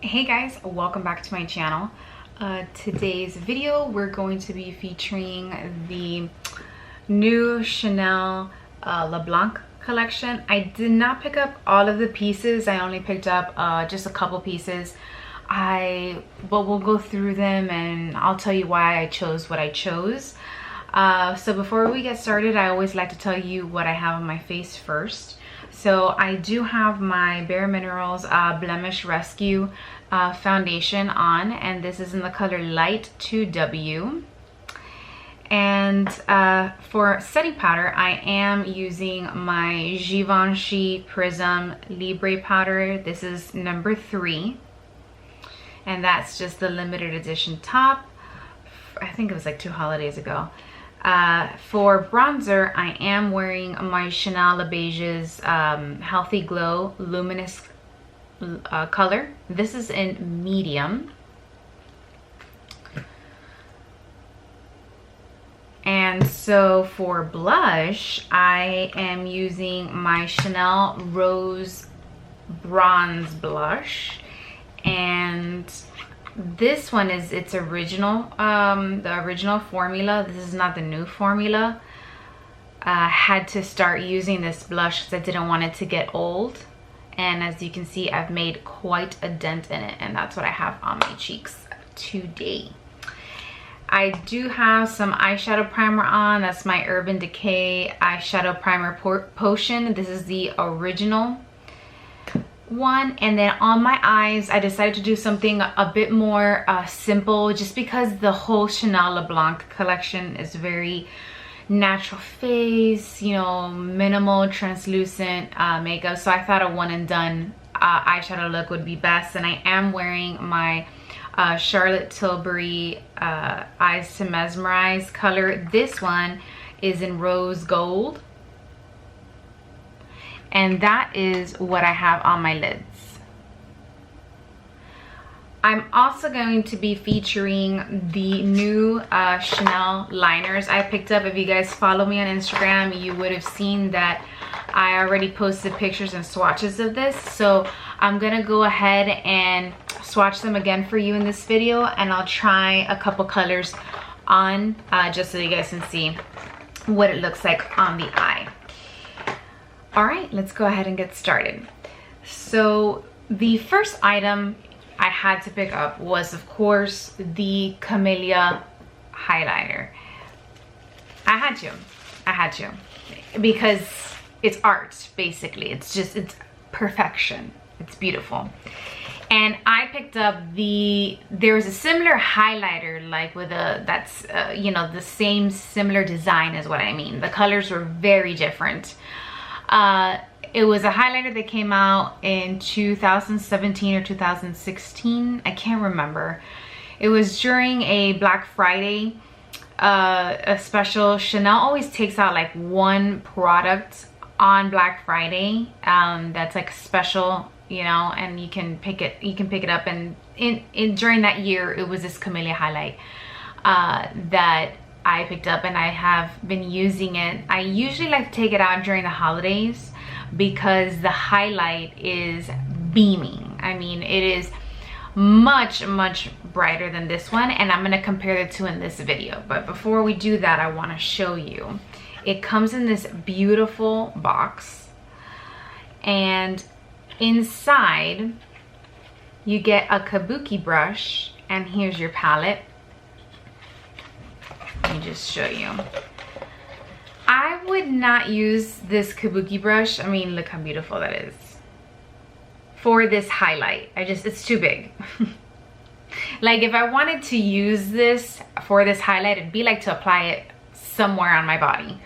Hey guys, welcome back to my channel. Today's video we're going to be featuring the new Chanel Blanc collection. I did not pick up all of the pieces. I only picked up just a couple pieces. But we'll go through them and I'll tell you why I chose what I chose. So before we get started, I always like to tell you what I have on my face first. So I do have my Bare Minerals Blemish Rescue foundation on, and this is in the color Light 2W. And for setting powder, I am using my Givenchy Prism Libre powder. This is number 3, and that's just the limited edition top. I think it was like 2 holidays ago. For bronzer, I am wearing my Chanel Le Beige's Healthy Glow Luminous color. This is in medium. And so for blush, I am using my Chanel Rose Bronze Blush. And this one is its original, the original formula. This is not the new formula. Had to start using this blush because I didn't want it to get old. And as you can see, I've made quite a dent in it, and that's what I have on my cheeks today. I do have some eyeshadow primer on. That's my Urban Decay eyeshadow primer potion. This is the original one. And then on my eyes, I decided to do something a bit more simple, just because the whole Chanel Le Blanc collection is very natural face, you know, minimal translucent makeup. So I thought a one and done eyeshadow look would be best. And I am wearing my Charlotte Tilbury Eyes to Mesmerize color. This one is in rose gold, and that is what I have on my lids. I'm also going to be featuring the new Chanel liners I picked up. If you guys follow me on Instagram, you would have seen that I already posted pictures and swatches of this. So I'm gonna go ahead and swatch them again for you in this video, and I'll try a couple colors on just so you guys can see what it looks like on the eye. All right, let's go ahead and get started. So the first item I had to pick up was, of course, the Camellia Highlighter. I had to, because it's art, basically. It's perfection. It's beautiful. And I picked up there's a similar highlighter, like with that's you know, the same similar design is what I mean. The colors were very different. It was a highlighter that came out in 2017 or 2016. I can't remember. It was during a Black Friday, a special. Chanel always takes out like one product on Black Friday that's like special, you know, and you can pick it up. And during that year, it was this Camellia Highlight that I picked up, and I have been using it. I usually like to take it out during the holidays because the highlight is beaming. I mean, it is much brighter than this one, and I'm gonna compare the two in this video. But before we do that, I want to show you. It comes in this beautiful box, and inside you get a kabuki brush, and here's your palette. Let me just show you. I would not use this kabuki brush. I mean, look how beautiful that is. For this highlight, it's too big. Like, if I wanted to use this for this highlight, it'd be like to apply it somewhere on my body.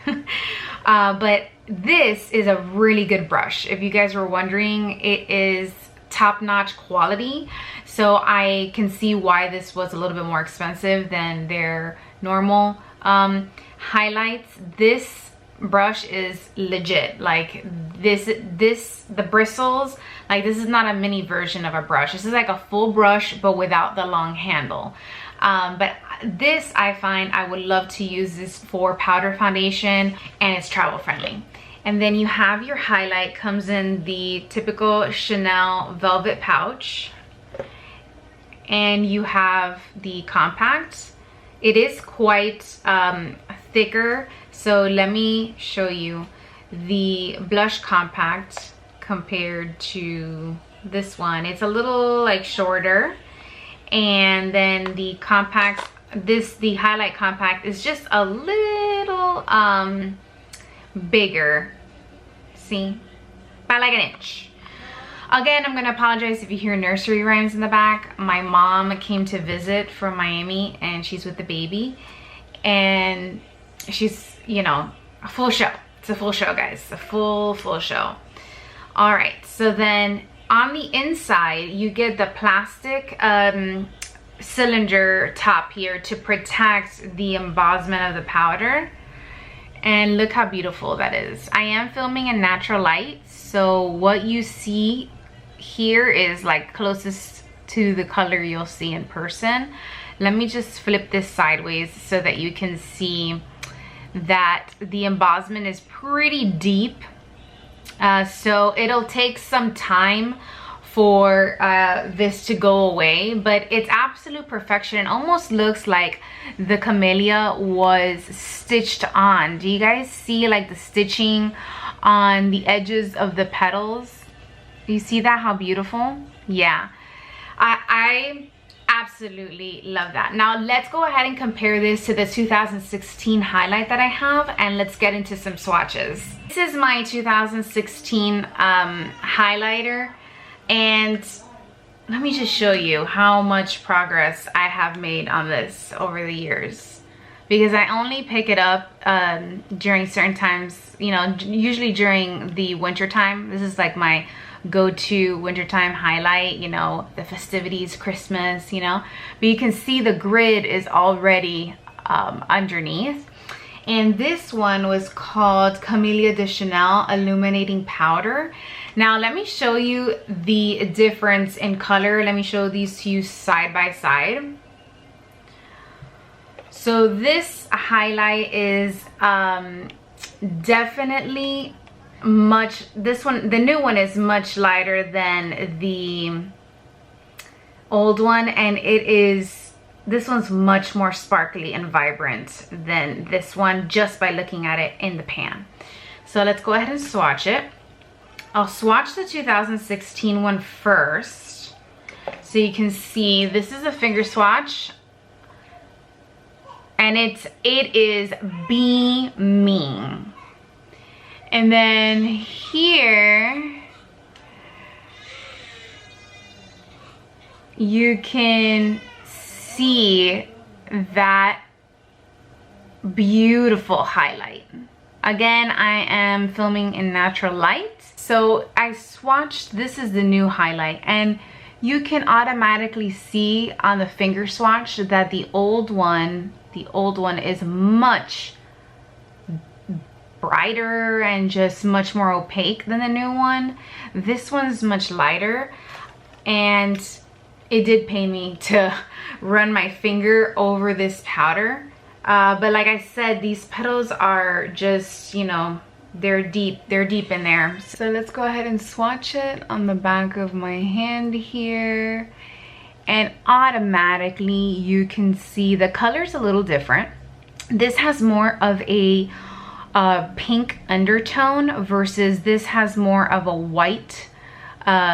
But this is a really good brush. If you guys were wondering, it is top-notch quality. So I can see why this was a little bit more expensive than their normal highlights. This brush is legit. Like the bristles, like this is not a mini version of a brush. This is like a full brush but without the long handle. But this, I find I would love to use this for powder foundation, and it's travel friendly. And then you have your highlight, comes in the typical Chanel velvet pouch. and you have the compact. It is quite thicker, so let me show you the blush compact compared to this one. It's a little like shorter, and then the compact, the highlight compact is just a little bigger. See, by like an inch. Again, I'm gonna apologize if you hear nursery rhymes in the back. My mom came to visit from Miami, and she's with the baby, and she's, you know, a full show. It's a full show, guys. A full show. All right, so then on the inside, you get the plastic cylinder top here to protect the embossment of the powder. And look how beautiful that is. I am filming in natural light, so what you see here is like closest to the color you'll see in person. Let me just flip this sideways so that you can see that the embossment is pretty deep. So it'll take some time for this to go away, but it's absolute perfection. It almost looks like the Camellia was stitched on. Do you guys see like the stitching on the edges of the petals? You see that, how beautiful? Yeah, I absolutely love that. Now let's go ahead and compare this to the 2016 highlight that I have, and let's get into some swatches. This is my 2016 highlighter, and let me just show you how much progress I have made on this over the years, because I only pick it up during certain times, you know, usually during the winter time. This is like my go-to wintertime highlight, you know, the festivities, Christmas, you know, but you can see the grid is already underneath. And this one was called Camellia de Chanel Illuminating Powder. Now let me show you the difference in color. Let me show these to you side by side. So this highlight is definitely much, this one, the new one is much lighter than the old one, and it is, this one's much more sparkly and vibrant than this one just by looking at it in the pan. So let's go ahead and swatch it. I'll swatch the 2016 one first so you can see. This is a finger swatch, and it is beaming. And then here you can see that beautiful highlight. Again, I am filming in natural light, so I swatched, this is the new highlight, and you can automatically see on the finger swatch that the old one is much brighter and just much more opaque than the new one. This one's much lighter, and it did pain me to run my finger over this powder, but like I said, these petals are just, you know, they're deep in there. So let's go ahead and swatch it on the back of my hand here, and automatically you can see the color's a little different. This has more of a pink undertone versus this has more of a white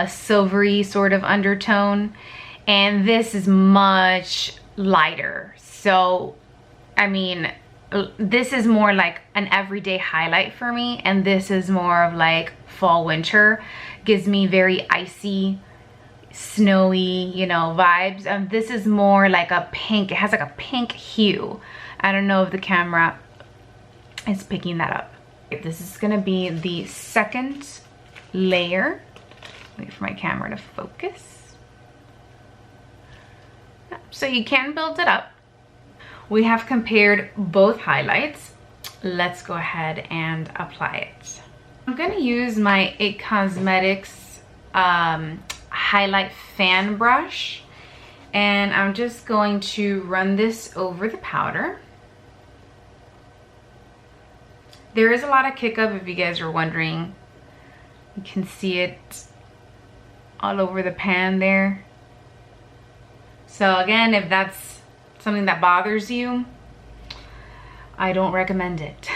silvery sort of undertone, and this is much lighter. So I mean, this is more like an everyday highlight for me, and this is more of like fall winter, gives me very icy, snowy, you know, vibes. And this is more like a pink, it has like a pink hue. I don't know if the camera is picking that up. This is gonna be the second layer. Wait for my camera to focus. So you can build it up. We have compared both highlights. Let's go ahead and apply it. I'm gonna use my IT Cosmetics highlight fan brush, and I'm just going to run this over the powder. There is a lot of kick up, if you guys are wondering. You can see it all over the pan there. So again, if that's something that bothers you, I don't recommend it.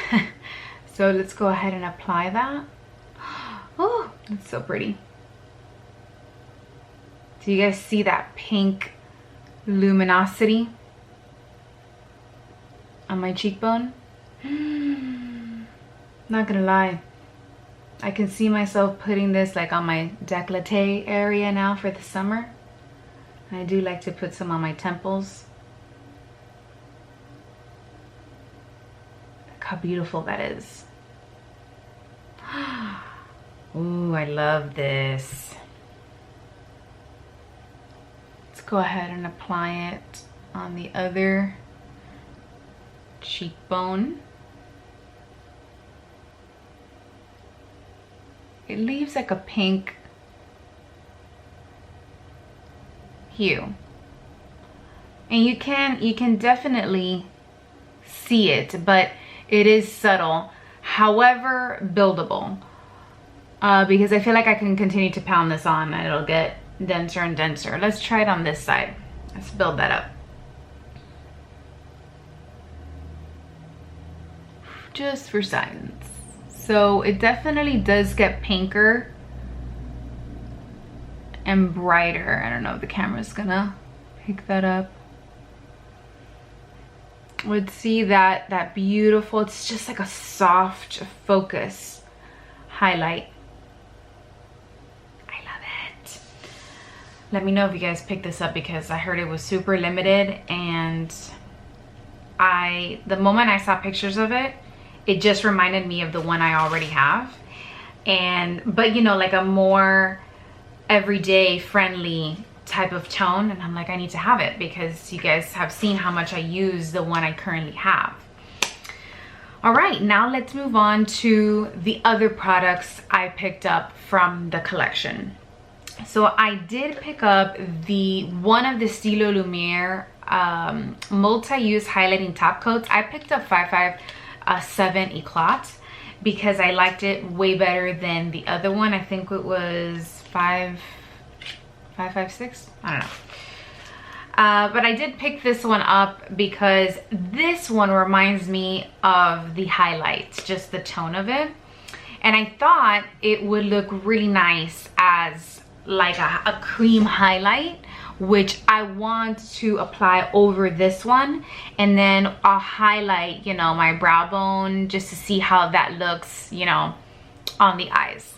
So let's go ahead and apply that. Oh, it's so pretty. Do you guys see that pink luminosity on my cheekbone? Not gonna lie, I can see myself putting this like on my décolleté area now for the summer. I do like to put some on my temples. Look how beautiful that is. Ooh, I love this. Let's go ahead and apply it on the other cheekbone. It leaves like a pink hue. And you can definitely see it, but it is subtle. However, buildable. Because I feel like I can continue to pound this on and it'll get denser and denser. Let's try it on this side. Let's build that up. Just for science. So it definitely does get pinker and brighter. I don't know if the camera's gonna pick that up. Would see that beautiful, it's just like a soft focus highlight. I love it. Let me know if you guys picked this up because I heard it was super limited, and the moment I saw pictures of it, it just reminded me of the one I already have. But you know, like a more everyday friendly type of tone, and I'm like, I need to have it because you guys have seen how much I use the one I currently have. All right, now let's move on to the other products I picked up from the collection. So I did pick up one of the Stilo Lumiere multi-use highlighting top coats. I picked up 557 Eclat because I liked it way better than the other one. I think it was 556, I don't know. But I did pick this one up because this one reminds me of the highlights, just the tone of it. And I thought it would look really nice as like a cream highlight, which I want to apply over this one. And then I'll highlight, you know, my brow bone just to see how that looks, you know, on the eyes.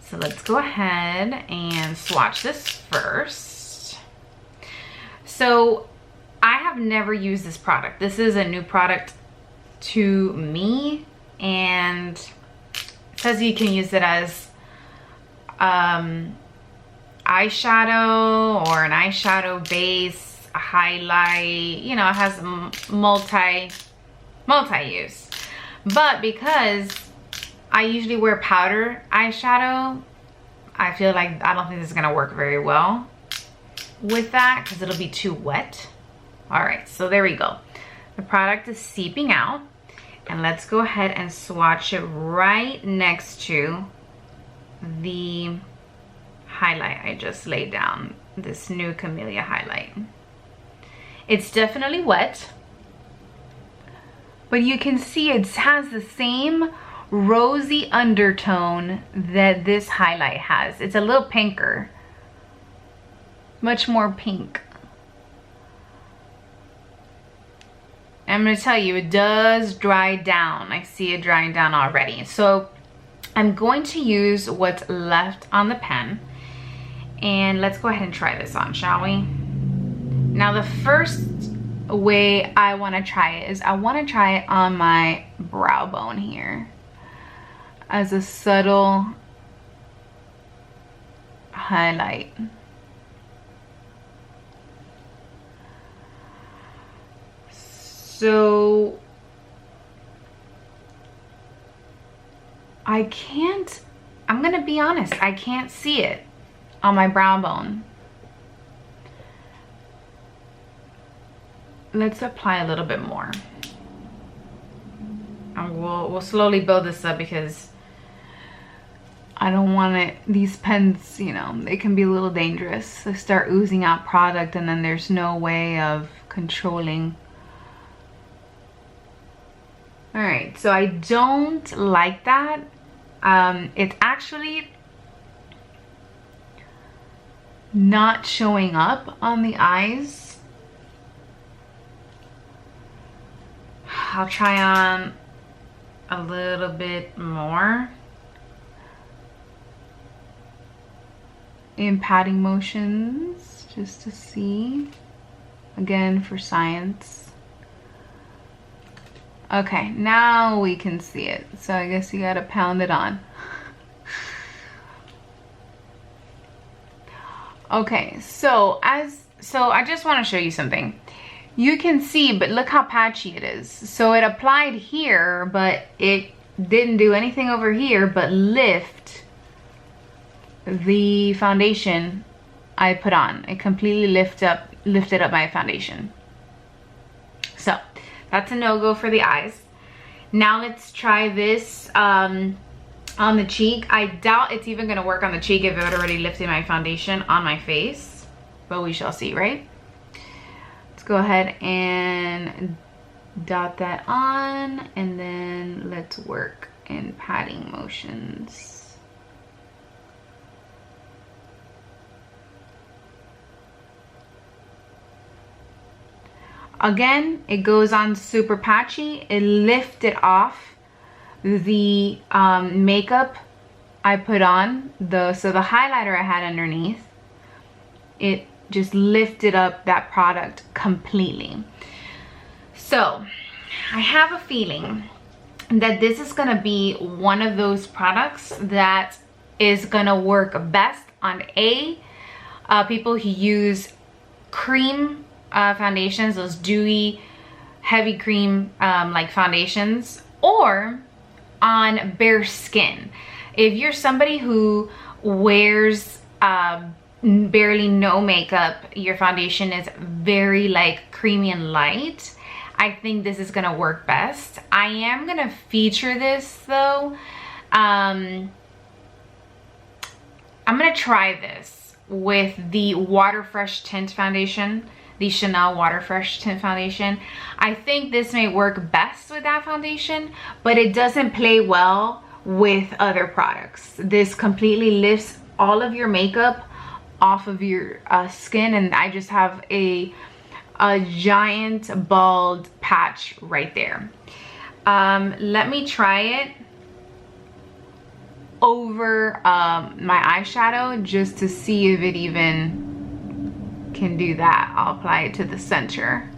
So let's go ahead and swatch this first. So I have never used this product. This is a new product to me, and it says you can use it as eyeshadow or an eyeshadow base, a highlight, you know, it has multi-use. But because I usually wear powder eyeshadow, I feel like I don't think this is gonna work very well with that because it'll be too wet. All right, so there we go. The product is seeping out, and let's go ahead and swatch it right next to the highlight I just laid down, this new Camellia Highlight. It's definitely wet, but you can see it has the same rosy undertone that this highlight has. It's a little pinker, much more pink. I'm gonna tell you, it does dry down. I see it drying down already. So I'm going to use what's left on the pen, and let's go ahead and try this on, shall we? Now the first way I want to try it is I want to try it on my brow bone here as a subtle highlight. So I'm gonna be honest, I can't see it on my brow bone. Let's apply a little bit more. And we'll slowly build this up because I don't want it, these pens, you know, they can be a little dangerous. They start oozing out product and then there's no way of controlling. All right, so I don't like that. It's actually not showing up on the eyes. I'll try on a little bit more in patting motions just to see, again for science. Okay, now we can see it, so I guess you gotta pound it on. Okay, so I just want to show you something. You can see, but look how patchy it is. So it applied here, but it didn't do anything over here but lift the foundation I put on. It completely lifted up my foundation. So that's a no-go for the eyes. Now let's try this on the cheek. I doubt it's even gonna work on the cheek if it already lifted my foundation on my face, but we shall see, right? Let's go ahead and dot that on, and then let's work in patting motions. Again, it goes on super patchy. It lifted off the makeup I put on, so the highlighter I had underneath, it just lifted up that product completely. So I have a feeling that this is gonna be one of those products that is gonna work best on people who use cream foundations, those dewy heavy cream like foundations, or on bare skin. If you're somebody who wears barely no makeup, your foundation is very like creamy and light, I think this is gonna work best. I am gonna feature this though. I'm gonna try this with the Water Fresh Tint foundation, the Chanel Water Fresh Tint foundation. I think this may work best with that foundation, but it doesn't play well with other products. This completely lifts all of your makeup off of your skin, and I just have a giant bald patch right there. Let me try it over my eyeshadow just to see if it even can do that. I'll apply it to the center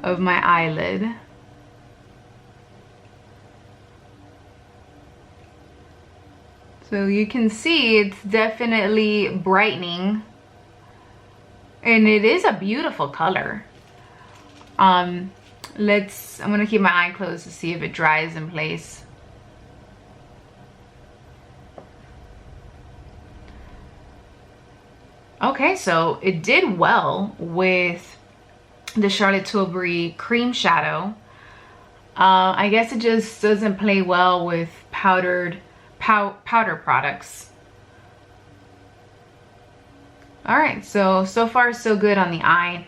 of my eyelid. So you can see it's definitely brightening, and it is a beautiful color. I'm gonna keep my eye closed to see if it dries in place. Okay, so it did well with the Charlotte Tilbury cream shadow. I guess it just doesn't play well with powder products. All right, so far so good on the eye.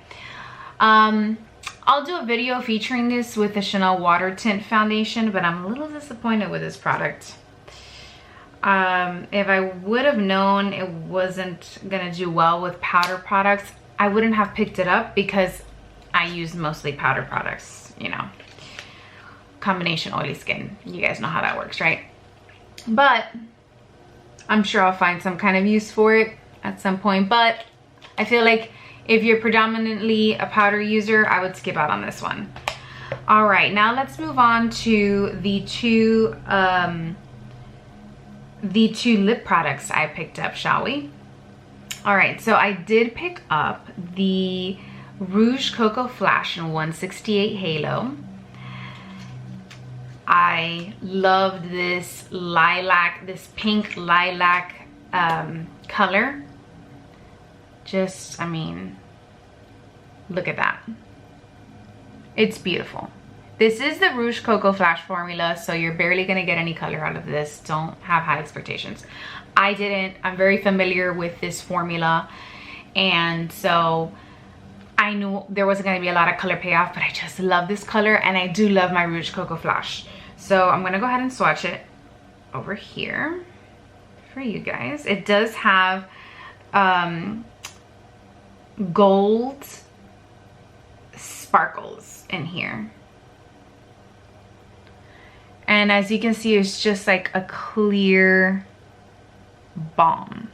I'll do a video featuring this with the Chanel Water Tint foundation, but I'm a little disappointed with this product. If I would have known it wasn't gonna do well with powder products, I wouldn't have picked it up, because I use mostly powder products, you know, combination oily skin. You guys know how that works, right? But I'm sure I'll find some kind of use for it at some point. But I feel like if you're predominantly a powder user, I would skip out on this one. All right, now let's move on to the two lip products I picked up, shall we? All right, so I did pick up the Rouge Cocoa Flash in 168 Halo. I loved this lilac, this pink lilac color. Just, I mean, look at that. It's beautiful. This is the Rouge Cocoa Flash formula, so you're barely gonna get any color out of this. Don't have high expectations. I didn't. I'm very familiar with this formula, and so I knew there wasn't gonna be a lot of color payoff, but I just love this color, and I do love my Rouge Cocoa Flash. So I'm gonna go ahead and swatch it over here for you guys. It does have gold sparkles in here. And as you can see, it's just like a clear balm.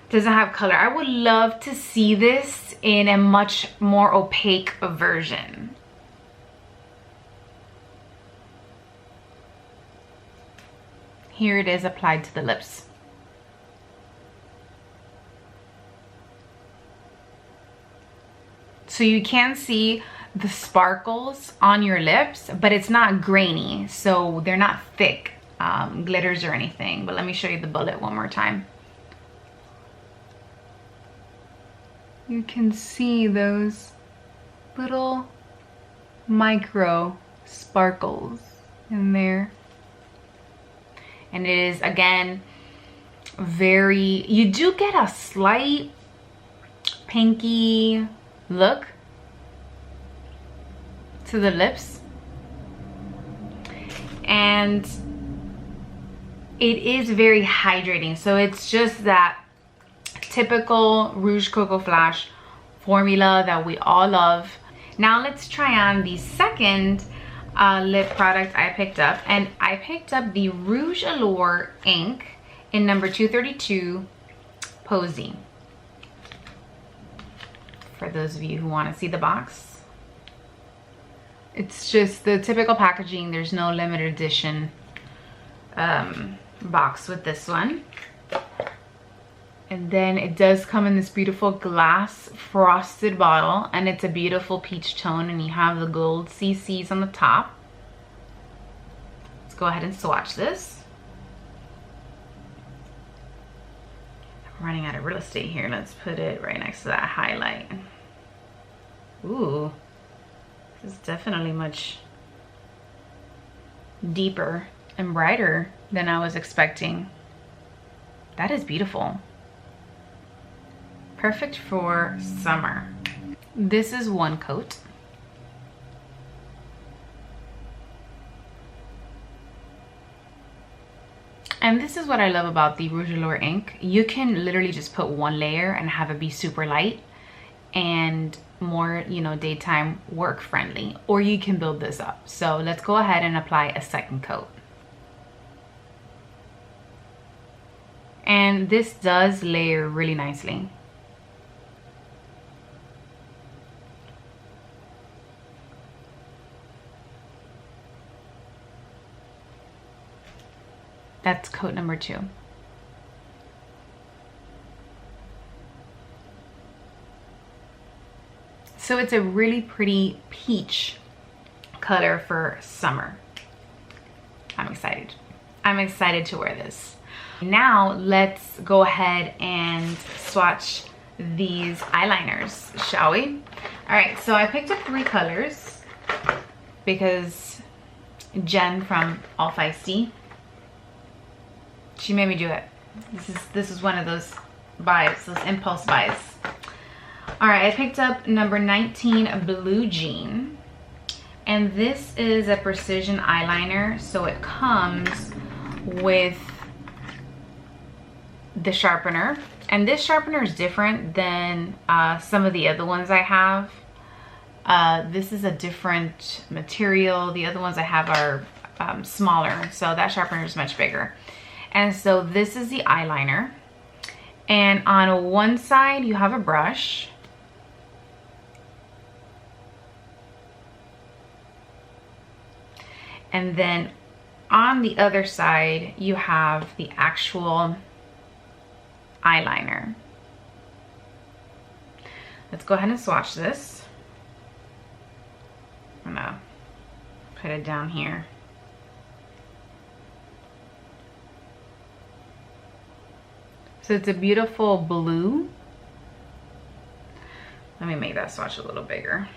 Doesn't have color. I would love to see this in a much more opaque version. Here it is applied to the lips. So you can see the sparkles on your lips, but it's not grainy, so they're not thick glitters or anything. But let me show you the bullet one more time. You can see those little micro sparkles in there. And it is, again, very, you do get a slight pinky look to the lips, and it is very hydrating. So it's just that typical Rouge Cocoa Flash formula that we all love. Now let's try on the second lip product I picked up, and I picked up the Rouge Allure ink in number 232 Posy. For those of you who want to see the box, it's just the typical packaging. There's no limited edition box with this one. And then it does come in this beautiful glass frosted bottle, and it's a beautiful peach tone, and you have the gold CCs on the top. Let's go ahead and swatch this. I'm running out of real estate here. Let's put it right next to that highlight. Ooh, this is definitely much deeper and brighter than I was expecting. That is beautiful. Perfect for summer. This is one coat. And this is what I love about the Rouge Allure ink. You can literally just put one layer and have it be super light and more, you know, daytime work friendly, or you can build this up. So let's go ahead and apply a second coat. And this does layer really nicely. That's coat number 2. So it's a really pretty peach color for summer. I'm excited. I'm excited to wear this. Now let's go ahead and swatch these eyeliners, shall we? All right, so I picked up 3 colors because Jen from All Feisty, she made me do it. This is one of those buys, those impulse buys. All right, I picked up number 19 Blue Jean, and this is a precision eyeliner, so it comes with the sharpener, and this sharpener is different than some of the other ones I have. This is a different material. The other ones I have are smaller, so that sharpener is much bigger. And so this is the eyeliner, and on one side you have a brush, and then on the other side you have the actual eyeliner. Let's go ahead and swatch this. I'm gonna put it down here. So it's a beautiful blue Let me make that swatch a little bigger.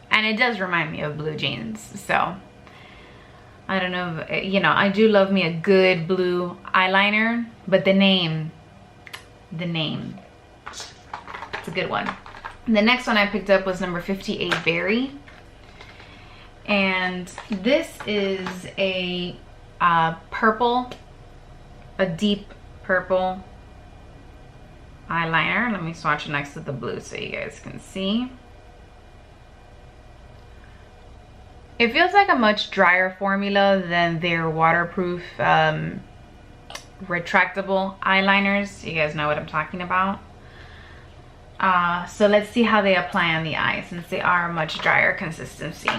And it does remind me of blue jeans, so I don't know if, you know, I do love me a good blue eyeliner, but the name, it's a good one. The next one I picked up was number 58 Berry, and this is a purple, a deep purple eyeliner. Let me swatch it next to the blue so you guys can see. It feels like a much drier formula than their waterproof retractable eyeliners. You guys know what I'm talking about. So let's see how they apply on the eye since they are a much drier consistency.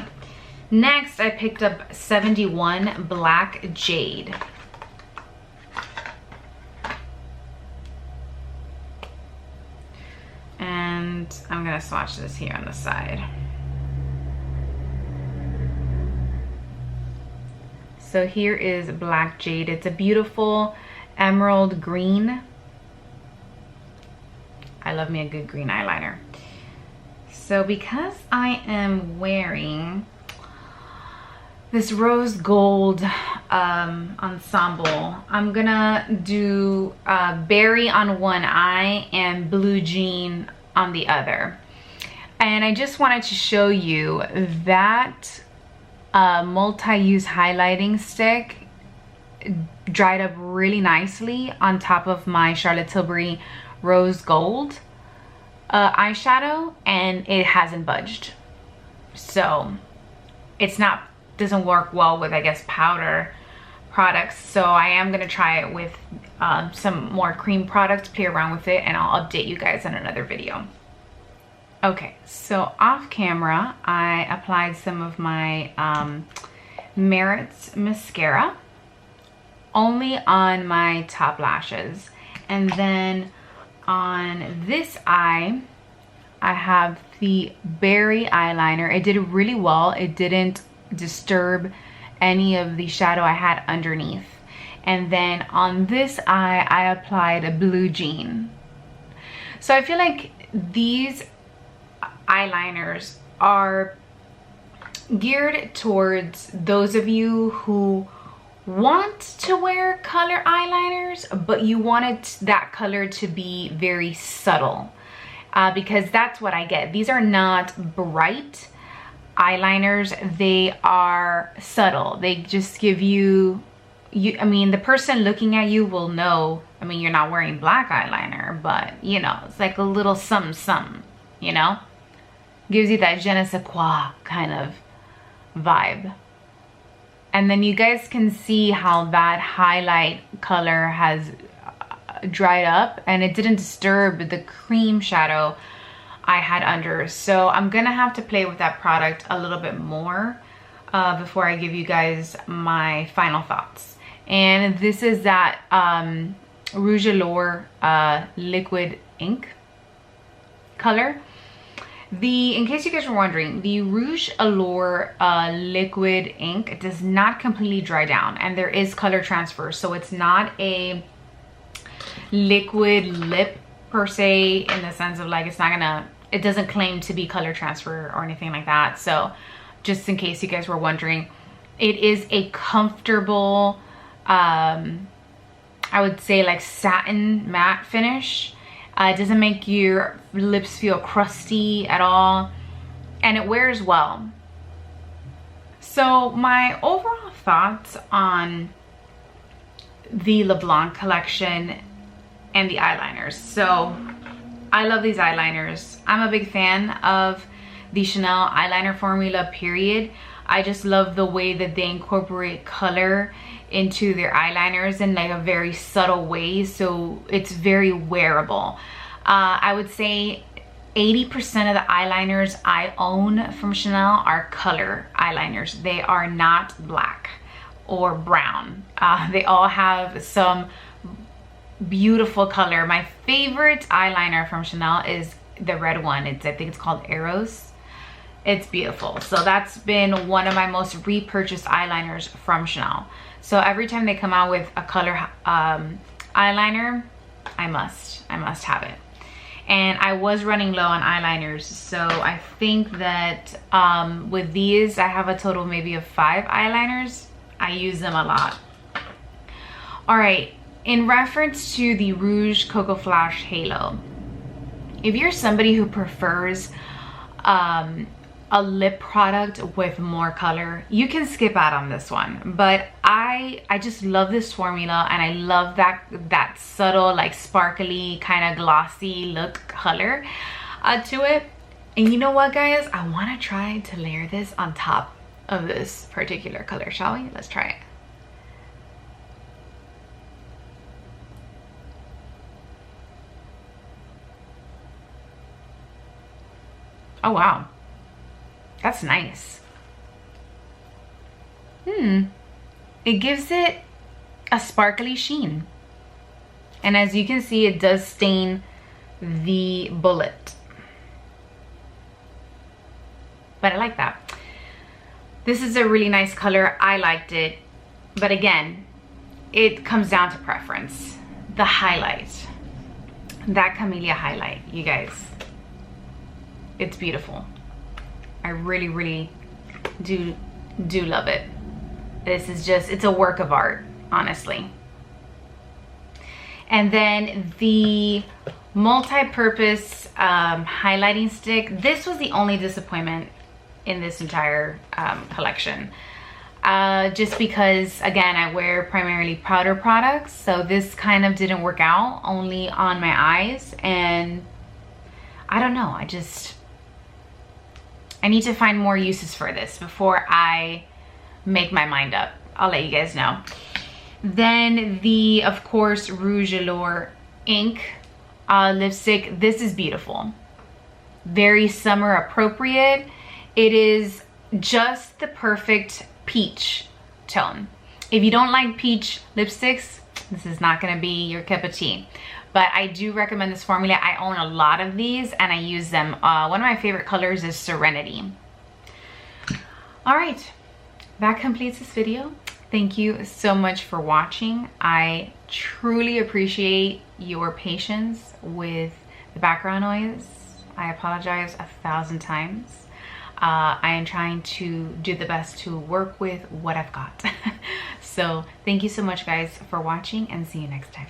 Next, I picked up 71 Black Jade. And I'm gonna swatch this here on the side. So here is Black Jade. It's a beautiful emerald green. I love me a good green eyeliner. So because I am wearing this rose gold ensemble, I'm gonna do berry on one eye and blue jean on the other. And I just wanted to show you that multi-use highlighting stick dried up really nicely on top of my Charlotte Tilbury rose gold eyeshadow, and it hasn't budged. So it's not, doesn't work well with, I guess, powder products. So I am gonna try it with some more cream products, play around with it, and I'll update you guys in another video. Okay, so off camera, I applied some of my Merit's mascara only on my top lashes. And then on this eye, I have the Berry eyeliner. It did really well. It didn't disturb any of the shadow I had underneath. And then on this eye, I applied a blue jean. So I feel like these eyeliners are geared towards those of you who want to wear color eyeliners, but you wanted that color to be very subtle, because that's what I get. These are not bright eyeliners, they are subtle. They just give you, I mean, the person looking at you will know, I mean, you're not wearing black eyeliner, but you know, it's like a little something something, you know? Gives you that je ne sais quoi kind of vibe. And then you guys can see how that highlight color has dried up and it didn't disturb the cream shadow I had under. So I'm gonna have to play with that product a little bit more before I give you guys my final thoughts. And this is that Rouge Allure liquid ink color. In case you guys were wondering, the Rouge Allure liquid ink does not completely dry down, and there is color transfer, so it's not a liquid lip per se, in the sense of like it's not gonna, it doesn't claim to be color transfer or anything like that. So just in case you guys were wondering, it is a comfortable I would say like satin matte finish. It doesn't make your lips feel crusty at all, and it wears well. So my overall thoughts on the Blanc collection and the eyeliners. So I love these eyeliners. I'm a big fan of the Chanel eyeliner formula, period. I just love the way that they incorporate color into their eyeliners in like a very subtle way, so it's very wearable. I would say 80% of the eyeliners I own from Chanel are color eyeliners. They are not black or brown. They all have some beautiful color. My favorite eyeliner from Chanel is the red one. I think it's called Eros. It's beautiful. So that's been one of my most repurchased eyeliners from Chanel. So every time they come out with a color eyeliner, I must have it. And I was running low on eyeliners, so I think that with these I have a total maybe of 5 eyeliners. I use them a lot. All right, in reference to the Rouge Cocoa Flash Halo, if you're somebody who prefers a lip product with more color, you can skip out on this one. But I just love this formula, and I love that subtle, like sparkly, kind of glossy look color to it. And you know what, guys? I want to try to layer this on top of this particular color, shall we? Let's try it. Oh wow, that's nice. It gives it a sparkly sheen, and as you can see, it does stain the bullet, but I like that. This is a really nice color. I liked it, but again, it comes down to preference. The highlight, that Camellia Highlight, you guys, it's beautiful. I really do love it. This is just, it's a work of art, honestly. And then the multi-purpose highlighting stick, this was the only disappointment in this entire collection. Just because, again, I wear primarily powder products, so this kind of didn't work out, only on my eyes. And I don't know, I need to find more uses for this before I make my mind up. I'll let you guys know. Then the, of course, Rouge Allure ink lipstick. This is beautiful. Very summer appropriate. It is just the perfect peach tone. If you don't like peach lipsticks, this is not gonna be your cup of tea. But I do recommend this formula. I own a lot of these and I use them. One of my favorite colors is Serenity. All right, that completes this video. Thank you so much for watching. I truly appreciate your patience with the background noise. I apologize 1,000 times. I am trying to do the best to work with what I've got. So thank you so much, guys, for watching, and see you next time.